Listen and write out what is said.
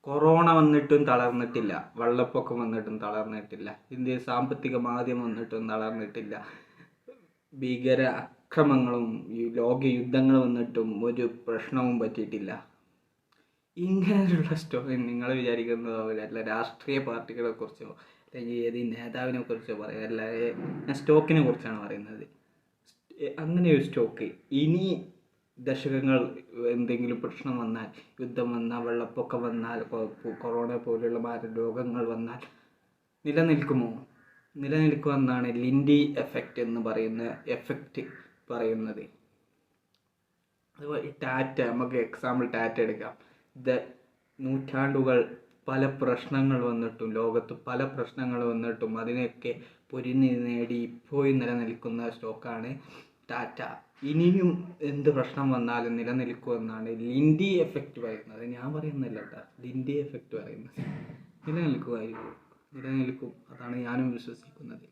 Corona വന്നിട്ടും തളർന്നിട്ടില്ല, വെള്ളപ്പൊക്കം വന്നിട്ടും തളർന്നിട്ടില്ല, ഇന്ത്യയിൽ സാമ്പത്തിക മാന്ദ്യം വന്നിട്ടും തളർന്നിട്ടില്ല, ഭീകര അക്രമങ്ങളും ലോക യുദ്ധങ്ങൾ വന്നിട്ടും ഒരു പ്രശ്നവും പറ്റിയിട്ടില്ല. ഇങ്ങനെയുള്ള സ്റ്റോറി നിങ്ങൾ വിചാരിക്കുന്നത് അല്ല രാഷ്ട്രീയ പാർട്ടികളെ കുറിച്ചോ അല്ലെങ്കിൽ ഏത് നേതാവിനെ കുറിച്ചോ പറയാം. അല്ലാതെ ഞാൻ സ്റ്റോക്കിനെ കുറിച്ചാണ് പറയുന്നത്. അങ്ങനെ ഒരു സ്റ്റോക്ക് ഇനി ദശകങ്ങൾ എന്തെങ്കിലും പ്രശ്നം വന്നാൽ, യുദ്ധം വന്നാൽ, വെള്ളപ്പൊക്കം വന്നാൽ, കൊറോണ പോലുള്ള രോഗങ്ങൾ വന്നാൽ നിലനിൽക്കുമോ? നിലനിൽക്കുമെന്നാണ് ലിൻഡി എഫക്റ്റ് എന്ന് പറയുന്ന എഫക്റ്റ് പറയുന്നത്. അതുപോലെ ടാറ്റ, നമുക്ക് എക്സാമ്പിൾ ടാറ്റ എടുക്കാം. നൂറ്റാണ്ടുകൾ പല പ്രശ്നങ്ങൾ വന്നിട്ടും, ലോകത്ത് പല പ്രശ്നങ്ങൾ വന്നിട്ടും അതിനെയൊക്കെ പൊരുതി നേടി ഇപ്പോഴും നിലനിൽക്കുന്ന സ്റ്റോക്കാണ് ടാറ്റ. ഇനിയും എന്ത് പ്രശ്നം വന്നാലും നിലനിൽക്കുമെന്നാണ് ലിൻഡി എഫക്റ്റ് പറയുന്നത്. ഞാൻ പറയുന്നില്ല കേട്ടോ, ലിൻഡി എഫക്റ്റ് പറയുന്നത്. നിലനിൽക്കും, അതാണ് ഞാനും വിശ്വസിക്കുന്നത്.